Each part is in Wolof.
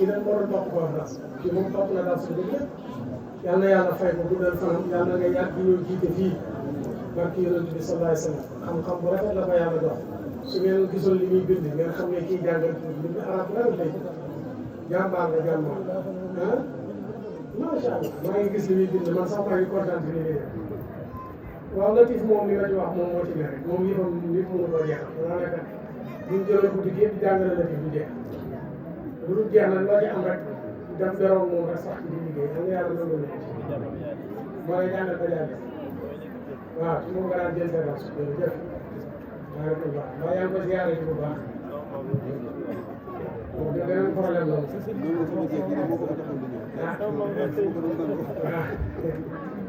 kii dañ ko doon topp ko wax daal kii moom topp na daal suñu dëgg yal na yàlla fay ko guddal fanam yal na nga yàgg ñëw jiite fii barki yonent bi sallallahu alayhi wa sallam xam-xam bu rafet la ko yàlla jox su ngeen gisoon li muy bind ngeen xam ne kii jàngal bind arab bu rafet lay jàmbaar nga jàmbaar ah macha allah maa ngi gis li muy bind man sax maa ngi kontaan ci li muy def waaw Latif moom li ma ci wax moom moo ci ne rek moom yëfam nit mënu ko jeex daanaka buñ jëlee guddi gi di jàngale Latif du jeex lu dul jeex nag loo ci am rek dem beroon moom rek sax ci di liggéey xam nga yàlla loolu la moo lay jàngal ba jàngal waaw su ma ko daan jël sa baax jërëjëf maa ngi baax waaye yaa ngi ko ziare ci bu baax moom da beneen problème la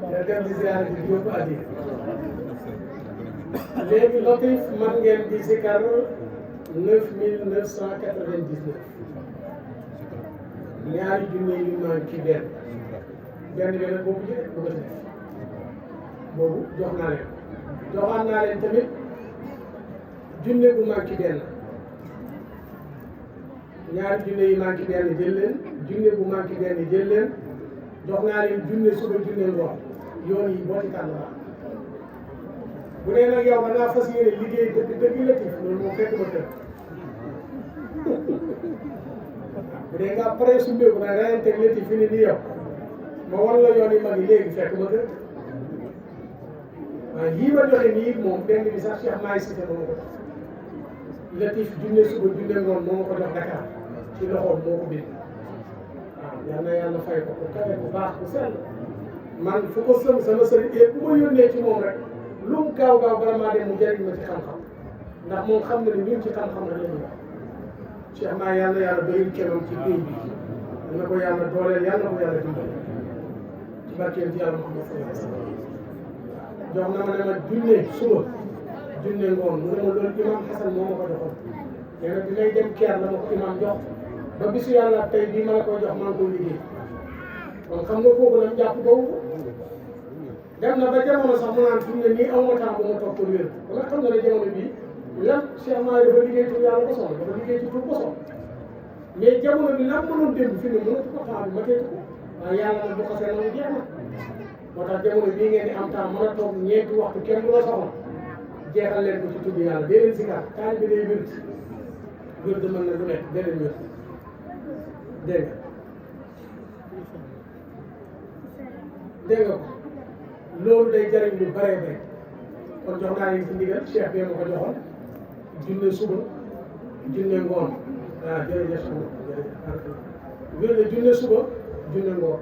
waaw dem di ziare ci yóbbu addi léegi Latif man ngeen di zikar 9999 ñaari junne yu naan ci benn bi nag boobu ci bu ko ci def boobu jox naa leen joxaan naa leen tamit junne bu manqué benn ñaari junne yi manqué benn jël leen junne bu manqué benn jël leen jox naa leen junne suba junne ngoon yoon yi boo ci tànn baax bu dee nag yow da ngaa fas yéene liggéey dëgg Latif loolu moom fekk ba kër bu dee nga pare su mbéy nag rayante Latif fi ne nii yow ma war la yoon yi mag yi léegi fekk ba kër waaye yii ma joxe nii moom benn bi sax Cheikh Maay Cissé moo ma ko jox Latif junne suba junne ngoon moo ma ko jox Dakar ci loxoom moo ko bind waaw yal na yàlla fay ko kawe bu baax bu sell man fu ko sama sëriñ bu ma yónnee ci moom rek lu mu gaaw bala maa dem mu jëriñ ma ci xam-xam ndax moom xam na ni ñun ci xam-xam rek la ñuy wax Cheikh Maay yal na yàlla bëri kemam ci pays bi yal na ko yàlla dooleel yal na ko yàlla dimbali ci barkeel ci yàlla Muhammad sallallahu alayhi wa sallam jox na ma ne ma junne suba junne ngoon mu ne ma loolu imam Xasan moo ma ko joxoon nee na bi may dem keer la ma ko imam jox ba bisu yàlla tey bii ma la koy jox maa ngi koy liggéey kon xam nga kooku nag jàpp boobu dem na ba jamono sax mu naan fi mu ne nii aw ma temps bu ma toog pour wér ba nga xam nga ne jamono bii lan Cheikh Maay dafa liggéey tur yàlla ko soxla dafa liggéey ci tur ko soxla mais jamono bi lan mënoon démb fi mu ne mënatu ko temps bi ma teetu ko waaye yàlla nag bu xasee noonu jeex na moo tax jamono bii ngeen di am temps mën a toog ñeenti waxtu kenn du la soxla jeexal leen ko ci tudd yàlla dee leen si kaat taal bi day wér de mën na lu nekk dee leen wér dégg nga dégg nga ko loolu day jariñ lu bare bare kon jox naa leen ci ndigal cheikh bi ma ko joxoon junne suba junne ngoon waaw jërëjëf wér de junne suba junne ngoon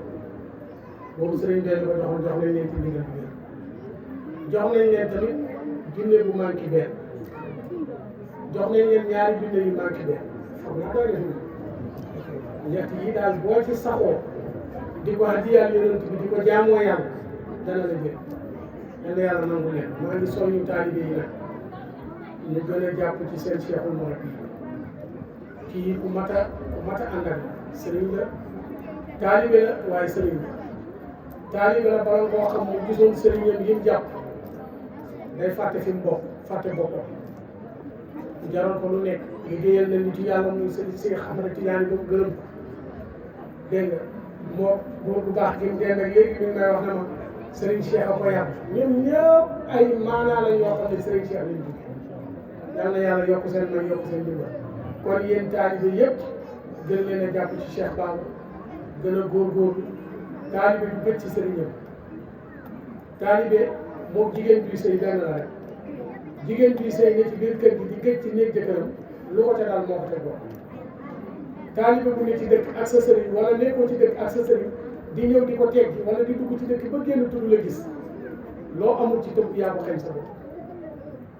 boobu sëriñ bi ko joxoon jox nañ leen ci ndigal bi jox nañ leen tamit junne bu manqué benn jox nañ leen ñaari junne yu manqué benn xam naa koy def ñett yi daal boo ci saxoo di ko addiyal yonent bi di ko jaamoo yàlla dana la jël yal na yàlla nangu leen maa ngi soññu taalibe yi nag ñu gën a jàpp ci seen cheikhul murabbi kii ku mat a àndal sëriñ la taalibe la waaye sëriñ la taalibe la bala koo xam ne gisoon sëriñam yi mu jàpp day fàtte fi mu bokk fàtte boppam jaroon ko lu nekk liggéeyal na nit yàlla muy sëriñ si xam ne Tijaan yi ko gërëm dégg nga moo góor bu baax gi mu dégg ak léegi mi ngi may wax ne ma sëriñ Cheikh a ko yàq ñun ñëpp ay maanaa lañ yoo xam ne sëriñ Cheikh lañ jóge yal na yàlla yokk seen may yokk seen dimbal kon yéen taalibe yëpp gën leen a jàpp ci Cheikh Baba gën a góorgóorlu taalibe du gëj ci sëriñam taalibe moom jigéen bi sëy benn la rek jigéen bi sëy ne ci biir kër gi di gëj ci néeg jëkkëram lu ko tegal moo ko tegoon taalibe bu ne ci dëkk ak sa sëriñ wala nekkoo ci dëkk ak sa sëriñ di ñëw di ko teggi wala di dugg ci dëkk ba génn tudd la gis loo amul ci tëb yaa ko xañ sa bopp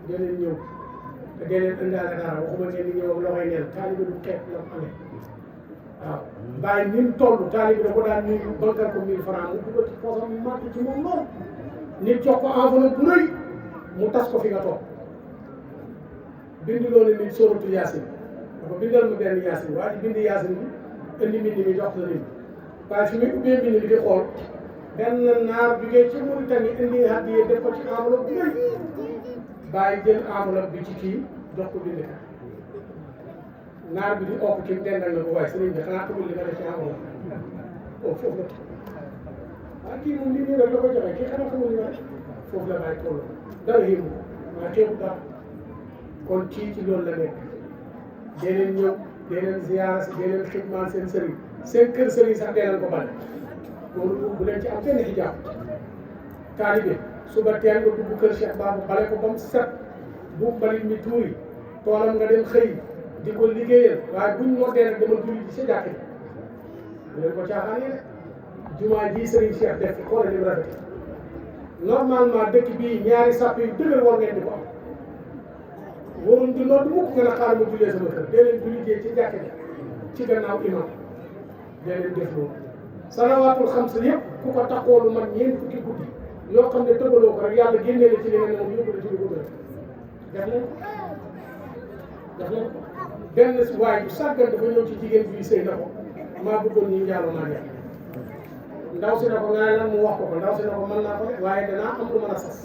dee leen ñëw te dee leen indaale dara waxuma ngeen di ñëw ak loxoy neen taalibe du xeet la mu amee waaw bàyyi ni mu toll taalibe da ko daan nuyu bankal ko 1000 francs mu dugal ci poosam màtt ci moom lool nit jox ko enveloppe bu rëy mu tas ko fi nga toog bind loolu nit sóoratu yaasin dafa bindal ma benn yaasin waa ji bind yaasin bi indi mbind mi jox la nit waaye fi muy ubbee mbind bi di xool benn naar jugee ci Mauritanie indi hadiya def ko ci enveloppe bi rëy bàyyi jël enveloppe bi ci kii jox ko bindkat naar bi di okk ci dendal na ko waaye sëriñ bi xanaa xamul li nga def ci amoon foofu la kii moom lii nii rek la ko joxe kii xanaa xamul li nga def foofu la bàyyi toll dara yëngu waaye teewul dara kon ci loolu la nekk deneen ñëw deneen ziyaara si deneen xidmaan seen sëriñ seen kër sëriñ sax deneen ko bale loolu bu leen ci am benn xijaab taalibe suba teel nga dugg kër Cheikh Babou bale ko ba mu set bu mbalit mi tuuri toolam nga dem xëy di ko liggéeyal waaye buñ noddee rek dama julli ci sa jàkk ji bu leen ko caaxaanee de jumaa ji Serigne Cheikh def ci xoolal ni mu rafet normalement dëkk bii ñaari sàpp yu dëgër war ngeen di ko am waruñ di nodd mukk nga ne xaaral ma jullee sama kër dee leen julli ci jàkk ji ci gannaaw imam dee leen def loolu salawaatul xams yëpp ku ko taxoo lu man ñeent fukki guddi yoo xam ne tëbaloo ko rek yàlla génnee la ci li nga ne moom yóbbu la ci li ko gën def leen ko def leen ko benn waay bu sàggan dafa ñëw ci jigéen bi sëy na ko maa bëggoon ñu njaaloo maa ngi ndaw si na ko nga ne lan mu wax ko ndaw si na ko mën naa ko de waaye danaa am lu mën a sas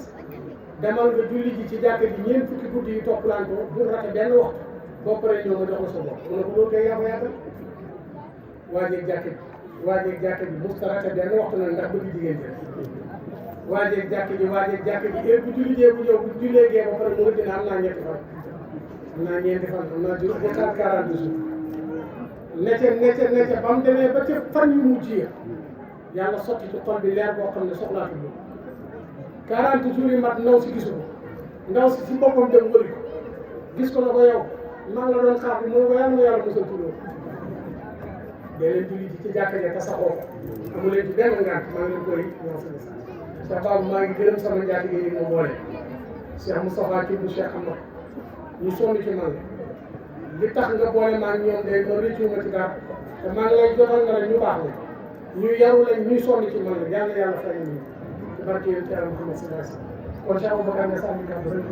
demal nga julli ji ci jàkka ji ñeent fukki guddi yu toppalante ko bu rate benn waxtu boo paree ñëw nga jox la sa bopp mu ne ko loolu kay yaa ko yaatal waajeeg jàkka ji musta rate benn waxtu nag ndax bëgg jigéen ji waajeeg jàkka ji heure bu julli jee bu ñëw bu jullee gee ba pare mu nga dina am naa ñetti fan am naa ñeenti fan am naa juróom ba 40 jours necce ba mu demee ba ca fan yu mujj ya yàlla sotti ci xol bi leer boo xam ne soxlaatu bi 40 jours yi mat ndaw si gisu ko ndaw si si boppam dem wëri ko gis ko na ko yow maa ngi la doon xaar bi mu ne ko yàlla nga yàlla mosal tuddoo dee leen julli ci jàkka ja te saxoo ko amu leen ci benn ngant maa ngi leen koy ñoo sa message Cheikh Babou maa ngi gërëm sama njaatige yi ma boole Cheikh Moustapha Kibou Cheikh Amar ñu sonn ci man li tax nga boole maa ngi ñoom day ma rëccu ma ci dara te maa ngi lay jotal nga la ñu baax la ñu yaru lañ ñuy sonn ci man la yàlla yàlla fay ñu ci barke yéen Thierno Mouhamed sallallahu alayhi wasallam kon Cheikh Aboubacar ne sànni kàddu rek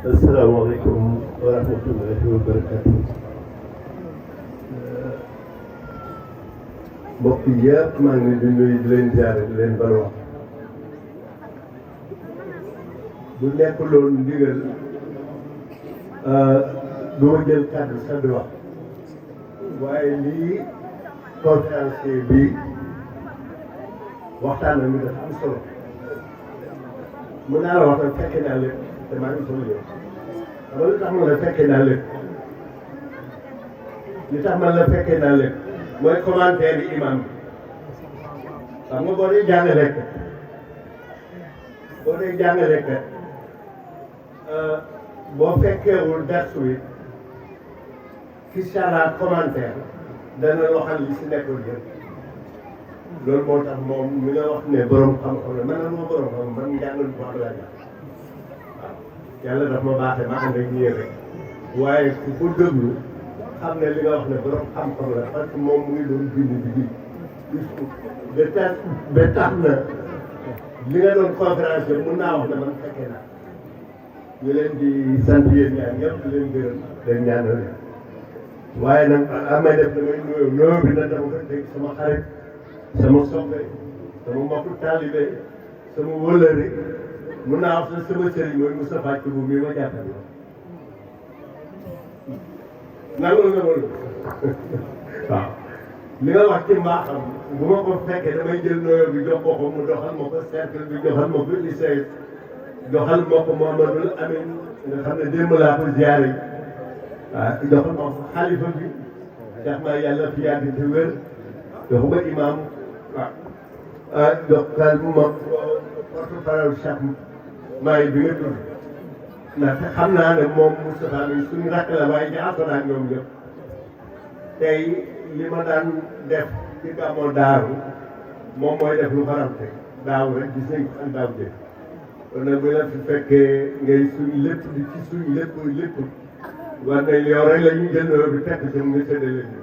asalaamaaleykum wa rahmatullahi wa barakatuh mbokk yëpp maa ngi leen di nuyu di leen jaare di leen bal wax bu nekk loolu ndigal du ma jël kàddu sax di wax waaye lii conférencier bi waxtaan na mi dafa am solo mun naa la wax nag fekke naa lépp te maa ngi solo yow xam nga li tax man la fekkee naa lépp li tax man la fekkee naa lépp mooy commentaire yi imam bi xam nga boo dee jàngale kat boo fekkeewul darsu wi ci sara commentaire dana waxal li si nekkul yëpp loolu moo tax moom mi nga wax ne borom xam-xam la man na moo borom xam man njàngal bu baax laa jàng yàlla daf ma baaxee ma ànd ak ñii rek waaye ku ko déglu xam ne li nga wax ne borom xam-xam la parce que moom mu ngi doon bind bi ba tax na li nga doon conférence bi mun naa wax ne man fekkee naa ñu leen di sant yéen ñaan ñëpp di leen gërëm leen ñaanal leen waaye nag amee def damay nuyoo bi nag dama ko dégg sama xarit sama soppe sama mbokku taalibe sama wëllëre mun naa wax sama sëriñ mooy Moustapha Thioub mii ma jàppale nangul nga loolu waaw li nga wax ci mbaaxam bu ma ko fekkee damay jël nuyoo bi jox ko mu doxal ma ko cercle bi joxal ma ko lycée joxal ma ko Mouhamadoul Amine nga xam ne démb laa ko ziare waaw joxal ma ko xalifa bi tax ma yàlla fi yàgg te wér joxu ma imam waaw joxal ma porte-parole Cheikh Maay bi nga tudd ndaxte xam naa ne moom Moustapha mi suñu rakk la waaye jaxasoo naa ak ñoom ñëpp tey li ma daan def ci gàmmoo daaru moom mooy def lu faram te daaw rek gis nañ ko daaw jëf kon nag bu la fi fekkee ngay suñ lépp di ci suñ lépp war nañ yow rek la ñuy jël bi tekk ci mu nga séddale ñu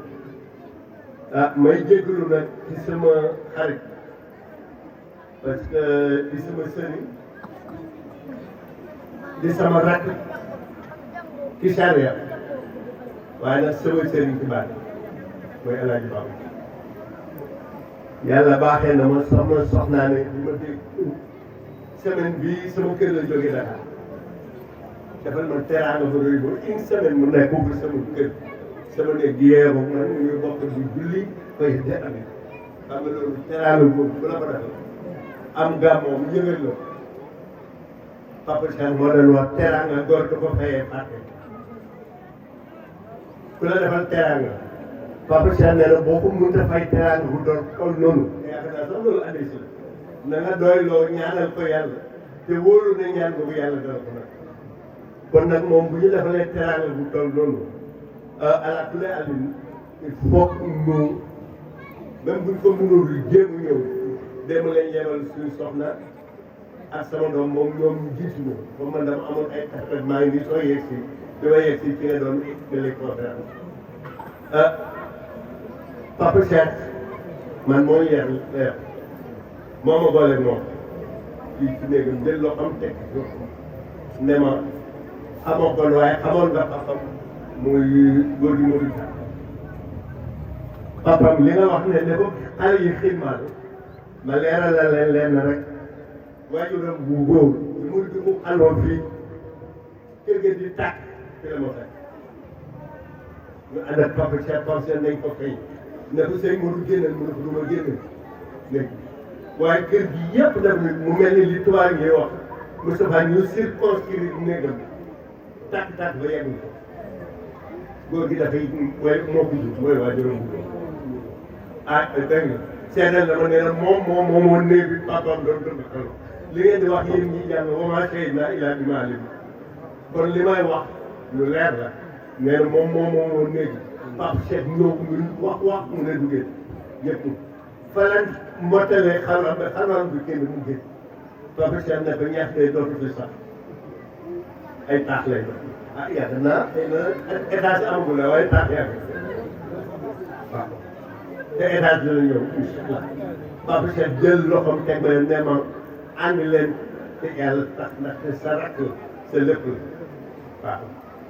may jégalu nag ci sama xarit parce que di sama sëriñ di sama rakk ci charia waaye nag sama sëriñ ci baat mooy El Hadj Baba yàlla baaxee na ma sama soxnaa ne bi ma dégg semaine bii sama kër la jógee Dakar defal ma teraanga ba rëy ba une semaine mu nekk ko sama kër sama néeg gi yeewu man ñu bokk di julli fay de amit xam nga loolu teraanga boobu bu la ko defal am gàmmoo mu yëngal la Papa Cheikh moo doon wax teraanga góor du ko fayee fàtte ku la defal teraanga Papa Cheikh nee na boo ko mënut a fay teraanga bu doon toll noonu yaakaar naa sax loolu andi si la na nga doy loo ñaanal ko yàlla te wóolu ne ñaan boobu yàlla dara ko nag kon nag moom bu ñu defalee teraanga bu toll noonu ala kulli alin il faut que ñu même buñ ko mënul jéem a ñëw dem lañ yebal suñu soxna ak sama doom moom ñoom ñu jiitu ñu ba man dama amoon ay tarfet maa ngi nii soo yegg si bi ma yegg si ci nga doon expliqué conférence Papa Cheikh man moo yar leer moo ma boole moom fii ci néegam jël loo xam teg ne ma xamoo kon waaye xamoon nga papam muy góor gi Modou Dia papam li nga wax ne ko xale yi xiimaal ma leeral la leen lenn rek waajuram bu góor bi muy bi mu àndoon fii kër ga di tàkk fi la ma fekk ñu ànd ak Papa Cheikh pensé nañ ko fay ne ko sëñ Modou génnal mu ne ko du ma génn léegi waaye kër gi yëpp daf mu mel ni li tubaab yi wax Moustapha ñu circonscrire néegam tàkk-tàkk ba yegg ko góor gi dafay way moo ko jur mooy waajuram bu góor ah dégg nga seedal dama nee na moom moomoon néeg bi papaam doon dund xel li ngeen di wax yéen ñi jàng wa maa shahidnaa illaa bimaa alimnaa kon li may wax lu leer la nee na moom moomoon néeg bi Papa Cheikh ñëw wax mu ne duggee ñëpp falan mottalee xalwaan bi kenn mu génn Papa Cheikh ne ko ñax day dootu fi sax ay taax lay doon ah yaakaar naa xëy na étage amagul la waaye taax yaa ngi waaw te étage dina ñëw incha allah Papa Cheikh jël loxoom teg ma leen ne ma ànd leen te yàlla tax ndaxte sa rakk sa lépp la waaw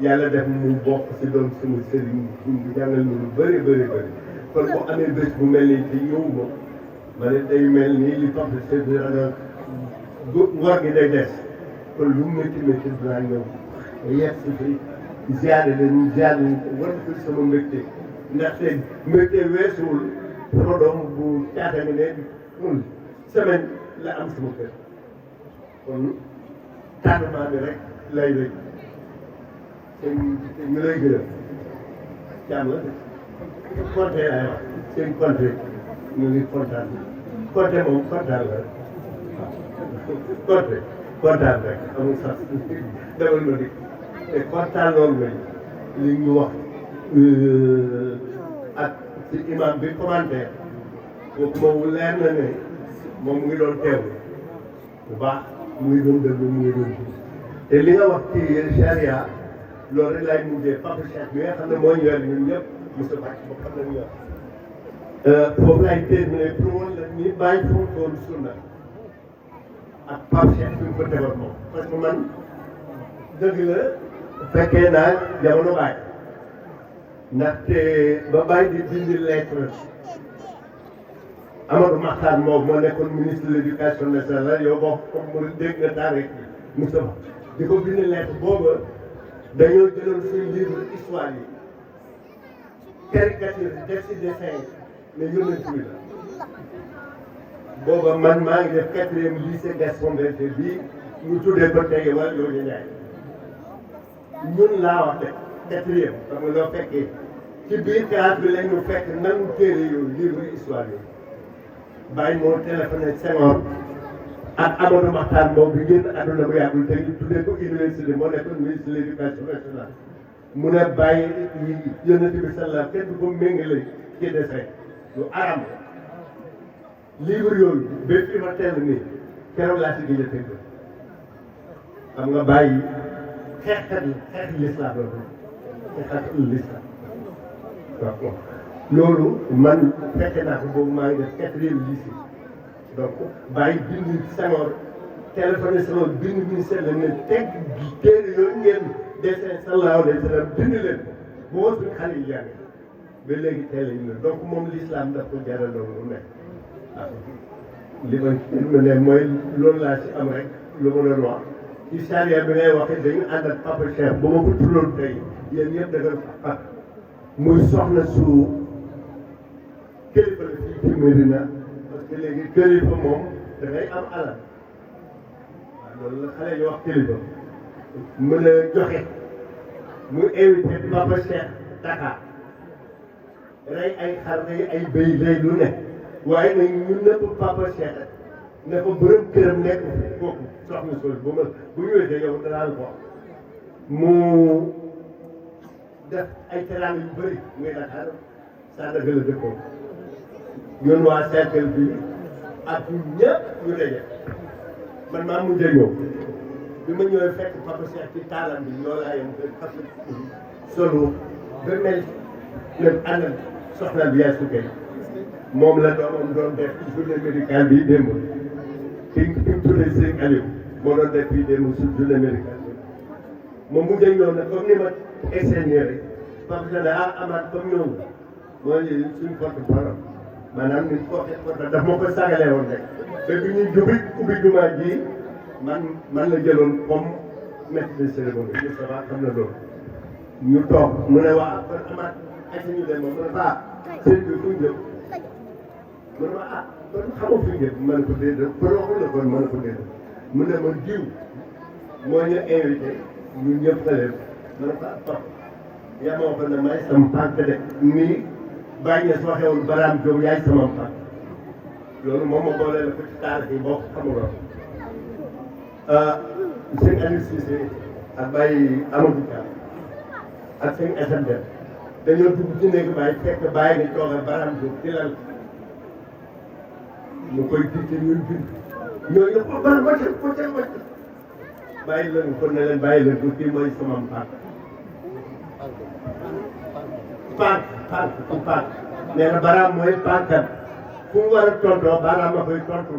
yàlla def mu bokk si doon sama sëriñ bu jàngal ma lu bëri bëri bëri kon boo amee bés bu mel nii te yow ma ne day mel nii li Papa Cheikh bi ragal ngor gi day des kon lu métti métti dinaa ñëw yegg si fi ziare leen ziare leen war ko sama mbégte ndaxte mbégte weesuwul sama doom bu caata mi ne semaine la am sama kër kon tardement bi rek lay rëy seen ñu lay gërëm jàmm la Konté laay wax seen Konté ñu ngi kontaan Konté moom kontaan la Konté kontaan rek amul sax demal ma dikk te kontaan loolu lañ li ñu wax ak ci imam bi commentaire kooku moom leer na ne moom mu ngi doon teew bu baax mu ngi doon déglu mu ngi doon te li nga wax ci charia loolu rek laay mujjee Papa Cheikh bi nga xam ne moo ñu yor ñun ñëpp Moussa Ba ba xam nañu yor foofu laay terminé pour woon la ni bàyyi foofu woon sunna ak Pape Cheikh fi mu ko tegoon moom parce que man dëgg la fekkee naa jamono baay ndaxte ba bàyyi di bindi lettre Amadou Mahtar moom moo nekkoon ministre de l' éducation nationale yow boo ko mu dégg nga taarix Moustapha di ko bindi lettre booba dañoo jëloon suñu livre histoire yi caricature def si dessin ne yónnent bi la booba man maa ngi def 4e lycée Gaston Berger bii ñu tuddee ko tey wala yow Ndiaye ñun laa wax de 4e xam nga loo fekkee ci biir classe bi lañ ñu fekk nangu téere yooyu livre histoire yooyu bàyyi moo téléphoné Senghor ak Amadou Mahtar moom bi génn àdduna bu yàggul te ñu tuddee ko université moo nekkoon ministre de l' éducation nationale mu ne bàyyi yonent bi sallallahu kenn du ko méngale ci dessin lu aram livre yooyu ba fi ma teel nii keroog laa si gëj a tëgg xam nga bàyyi xeexkat l'islam la xeexkat l'islam waaw loolu man fekke naa ko boobu maa ngi def 4e lycée donc bàyyi bind Senghor téléphoné Senghor bind ministère la ne teg téere yooyu ngeen dessin sallallahu alayhi wa sallam bind leen boo suñ xale yi jàng ba léegi teel a ñu donc moom l'islam daf ko jaraloon lu nekk waaw li ma ne mooy loolu laa si am rek lu ma doon wax ci charia bi ngay waxee dañu ànd ak Papa Cheikh ba ma ko tuddoon tey yéen ñëpp da nga fàq muy soxna su kilifa la fii ci Medina parce que léegi kilifa moom da ngay am alal waaw loolu la xale yi wax kilifa mën a joxe mu invité Papa Cheikh Dakar rey ay xar rey ay béy rey lu ne waaye nag ñun nëpp Papa Cheikh ne ko bërëm këram nekk kooku soxna Sow bu ma bu ñëwee yow danaa la ko mu def ay teraanga yu bëri muy Dakar Sandaga la dëkkoon ñun waa cercle bi ak ñun ñëpp ñu daje man maa mujj a ñëw bi ma ñëwee fekk Papa Cheikh ci taalam bi loolu laa yem parce que solo ba mel ne ànd soxna bi yaay sukkee moom la doomam doon def ci journée médicale bi démb ki mu tuddee Sëñ Aliou moo doon def fii démb su journée médicale bi moom mu jëñ ñëw nag comme ni ma enseigné rek parce que amaat comme ñëw mooy suñ porte-parole maanaam nit ko daf ma ko sagalee woon rek te bi ñuy ubbi jumaa ji man la jëloon comme maître de cérémonie bi ça va xam na loolu ñu toog mu ne waa kon amaat ak ñu dem moom mu ne sëñ bi fu ñu jëm mu ne ma kon xamoo fi ñu jëm ma ne ko déedéet kon waxul la kon ma ne ko déedéet mu ne ma diw moo ñu invité ñun ñëpp xale ma ne ko topp yaa ma waxoon ne may sama pànk de nii bàyyi na su waxewul Baraam Jóob yaay sama pànk loolu moom ma boole la ko ci taal bi boo ko xamuloon sëñ Aliou Cissé ak Baye Amadou Dia ak sëñ SMD dañoo dugg ci néeg Baye fekk Baye ni toog ak Baraam Jóob ci lal ñu koy jiite ñuy bind ñooñu ko ban wàcc bàyyi leen kon ne leen bàyyi leen ko kii mooy sama pànk nee na Baraam mooy pànkam fu mu war a tontoo Baraam a koy tontu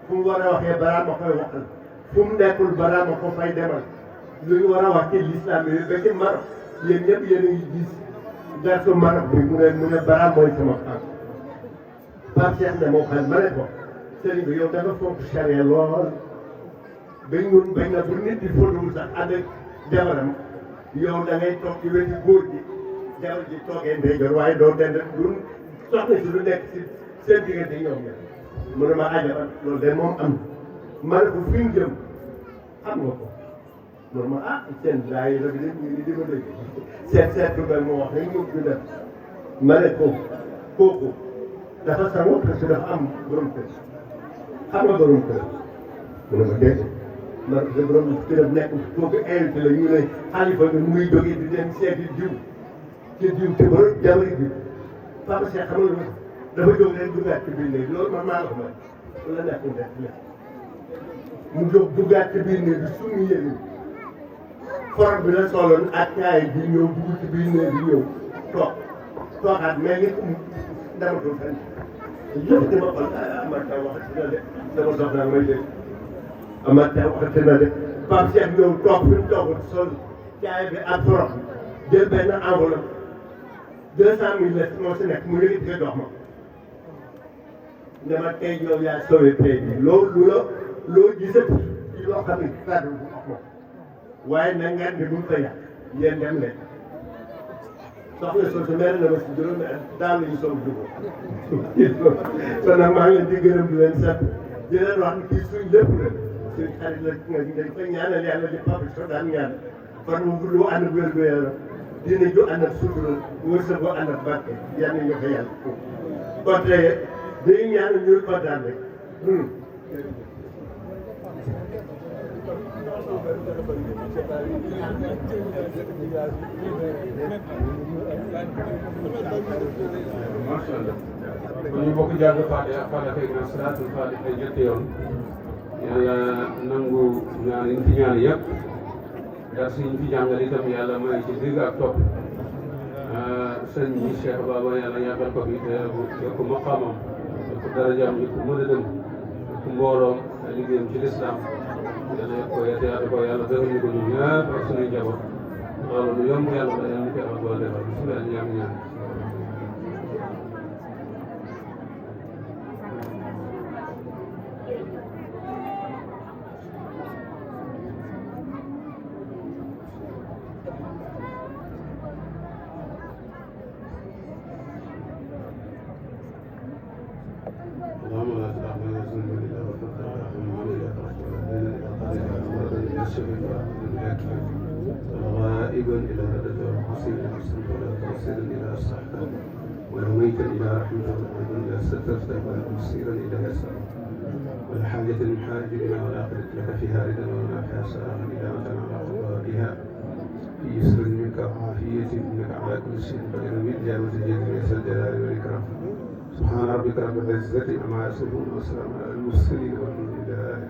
fu mu war a waxee Baraam a koy waxal fu mu nekkul Baraam a ko fay demal lu ñu war a wax ci l'islam yi ba ci Maroc yéen ñëpp yéen a ngi gis garsu Maroc bi mu ne Baraam mooy sama pànk Pape Cheikh ne moo xam ma ne ko sëriñ bi yow da nga fonk charia lool bañ na bu nit di fóotuwul sax ànd ak jabaram yow da ngay toog ci wetu góor gi jabar ji toogee ndeyjoor waaye doo dend du soxna si lu nekk si seen diggante ñoom ña mu ne ma ajaba loolu de moom am ma ne ko fi ñu jëm xam nga ko loolu ma seen laay la bi de ñu ngi di ma dégg seet lu mel moo wax rek ñu dem ma ne ko kooku dafa sangu parce que dafa am borom kër xam nga borom kër mu ne ma dégg man de borom këram nekk kooku invité la ñu ne xalifa bi muy jógee di dem seeti diw ci diw te borom jabari bi Papa Cheikh xam nga dafa jóg leen duggaat ci biir néeg loolu man maa la ko may lu la nekk def mu jóg duggaat ci biir néeg bi suñu yëngu forog bi la soloon ak caay bi ñëw dugg ci biir néeg bi ñëw toogaat mais ngi damatul fenn yëpp dama xool Amath Thiam waxati na de dama soxla may dégg Amath Thiam waxati na de Pape Cheikh ñëw toog fi mu toog sol caay bi ak forog bi jël benn enveloppe 200 000 la moo si nekk mu yëkkati nga jox ma ne ma tey yow yaa sauvé tey bi loolu loo gisati ci loo xam ne kàddu bu wax moom waaye na ngeen di buñ ko yàq yéen dem leen soxna soosu mel na ma si juróomi at daal la ñu soog dugg kon nag maa ngi leen di gërëm di leen sant di leen wax ni kii suñ lépp la suñ xarit la nga dañ koy ñaanal yàlla di Papa so daan ñaan fan mu gudd ànd ak wér gu yaram dina ju ànd ak sutura wërsëg bu ànd ak barke yal nañu ko yàlla kon tey day ñaan ñu kontaan rek macha allah kon ñu bokk jàng Fatiha Fatiha ak salaatul Fatiha ñetti yoon yàlla nangu ñaan yi ñu fi ñaan yëpp dars yi ñu fi jàngal itam yàlla may ci dégg ak topp sëñ bi Cheikh Baba yàlla yàggal ko fi te yokk maqaamam yokk darajaam yokk mëdëdëm yokk mbooloom liggéeyam ci lislaam yàlla yokk ko yaatu ko yàlla defal ñu ko ñun ñëpp ak suñuy njaboot loolu lu yomb yàlla ci yàlla boole defal bisimilah ñu ñaan اللهم لا تدع لنا ذنبا الا غفرته ولا هما الا فرجته ولا دينا الا قضيته ولا مرضا الا شفيته ولا حزنا الا كفيته ولا غائبا الا رددته ولا حسينا الا حسنته ولا توسلا الا اصلحته ولا ميتا الا رحمته ولا مريضا الا سترته ولا مسيرا الا يسرته ولا حاجة من حاجبنا ولا آخرة لك فيها ردا ولا فيها سلام الا متنا على قضائها في يسر منك وعافية انك على كل شيء قدير بإجابة جل يا ذا الجلال والإكرام سبحان ربك رب العزة عما يصفون وسلام على المرسلين والحمد لله